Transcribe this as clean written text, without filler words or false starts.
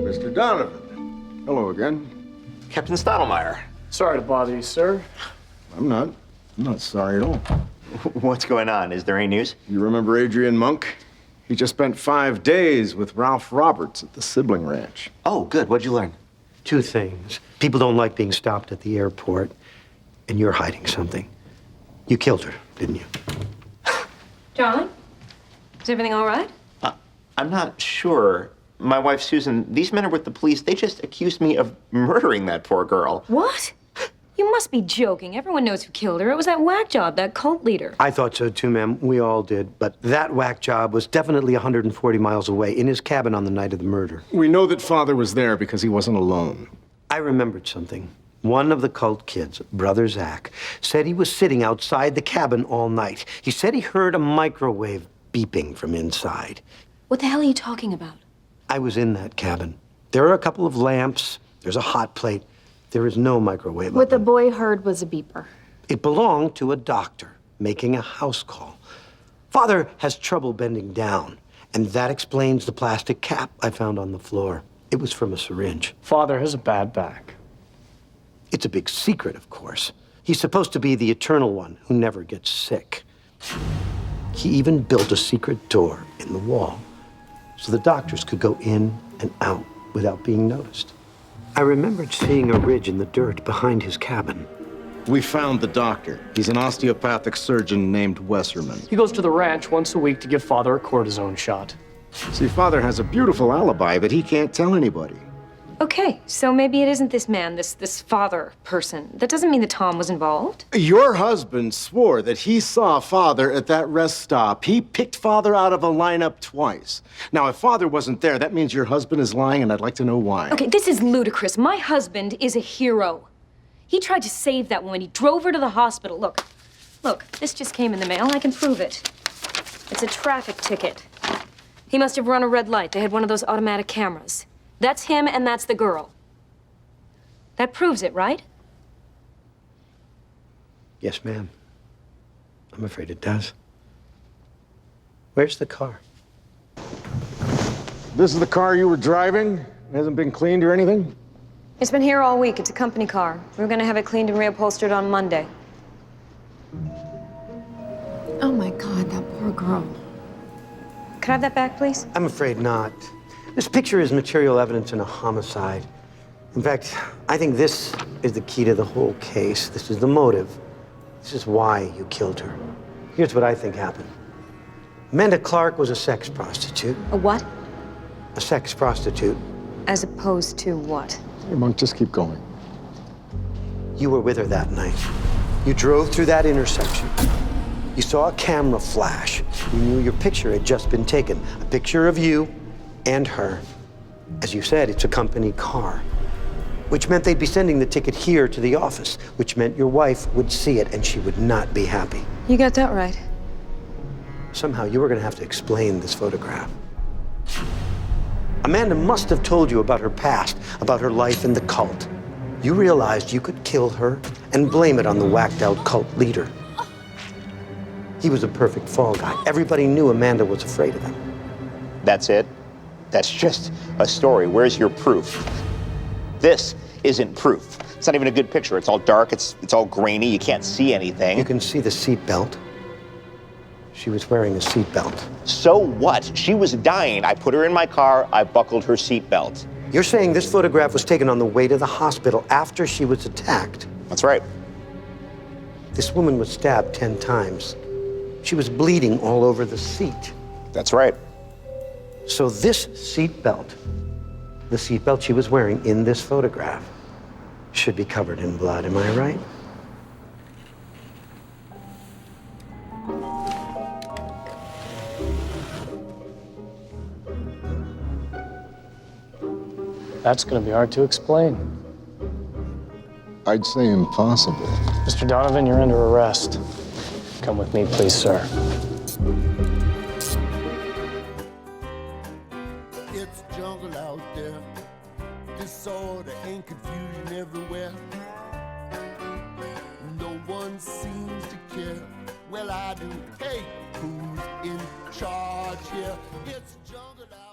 Mr. Donovan. Hello again. Captain Stottlemeyer. Sorry to bother you, sir. I'm not sorry at all. What's going on? Is there any news? You remember Adrian Monk? He just spent 5 days with Ralph Roberts at the Sibling Ranch. Oh, good. What'd you learn? 2 things. People don't like being stopped at the airport, and you're hiding something. You killed her, didn't you? Charlie? Is everything all right? I'm not sure. My wife, Susan, these men are with the police. They just accused me of murdering that poor girl. What? You must be joking. Everyone knows who killed her. It was that whack job, that cult leader. I thought so too, ma'am. We all did. But that whack job was definitely 140 miles away in his cabin on the night of the murder. We know that Father was there because he wasn't alone. I remembered something. One of the cult kids, Brother Zach, said he was sitting outside the cabin all night. He said he heard a microwave beeping from inside. What the hell are you talking about? I was in that cabin. There are a couple of lamps. There's a hot plate. There is no microwave What the oven. boy heard was a beeper. It belonged to a doctor making a house call. Father has trouble bending down, and that explains the plastic cap I found on the floor. It was from a syringe. Father has a bad back. It's a big secret, of course. He's supposed to be the eternal one who never gets sick. He even built a secret door in the wall so the doctors could go in and out without being noticed. I remembered seeing a ridge in the dirt behind his cabin. We found the doctor. He's an osteopathic surgeon named Wesserman. He goes to the ranch once a week to give Father a cortisone shot. See, Father has a beautiful alibi, but he can't tell anybody. Okay, so maybe it isn't this man, this father person. That doesn't mean that Tom was involved. Your husband swore that he saw Father at that rest stop. He picked Father out of a lineup twice. Now, if Father wasn't there, that means your husband is lying, and I'd like to know why. Okay, this is ludicrous. My husband is a hero. He tried to save that woman. He drove her to the hospital. Look, this just came in the mail. I can prove it. It's a traffic ticket. He must have run a red light. They had one of those automatic cameras. That's him and that's the girl. That proves it, right? Yes, ma'am. I'm afraid it does. Where's the car? This is the car you were driving? It hasn't been cleaned or anything? It's been here all week. It's a company car. We were gonna have it cleaned and reupholstered on Monday. Oh my God, that poor girl. Could I have that back, please? I'm afraid not. This picture is material evidence in a homicide. In fact, I think this is the key to the whole case. This is the motive. This is why you killed her. Here's what I think happened. Amanda Clark was a sex prostitute. A what? A sex prostitute. As opposed to what? Hey, Monk, just keep going. You were with her that night. You drove through that intersection. You saw a camera flash. You knew your picture had just been taken. A picture of you and her. As you said, it's a company car, which meant they'd be sending the ticket here to the office, which meant your wife would see it and she would not be happy. You got that right. Somehow you were going to have to explain this photograph. Amanda must have told you about her past, about her life in the cult. You realized you could kill her and blame it on the whacked-out cult leader. He was a perfect fall guy. Everybody knew Amanda was afraid of him. That's it? That's just a story. Where's your proof? This isn't proof. It's not even a good picture. It's all dark. It's all grainy. You can't see anything. You can see the seatbelt. She was wearing a seatbelt. So what? She was dying. I put her in my car. I buckled her seatbelt. You're saying this photograph was taken on the way to the hospital after she was attacked? That's right. This woman was stabbed 10 times. She was bleeding all over the seat. That's right. So this seatbelt, the seatbelt she was wearing in this photograph, should be covered in blood. Am I right? That's gonna be hard to explain. I'd say impossible. Mr. Donovan, you're under arrest. Come with me, please, sir. It's jungle out there, disorder and confusion everywhere. No one seems to care. Well, I do. Hey, who's in charge much here. It's jungle out.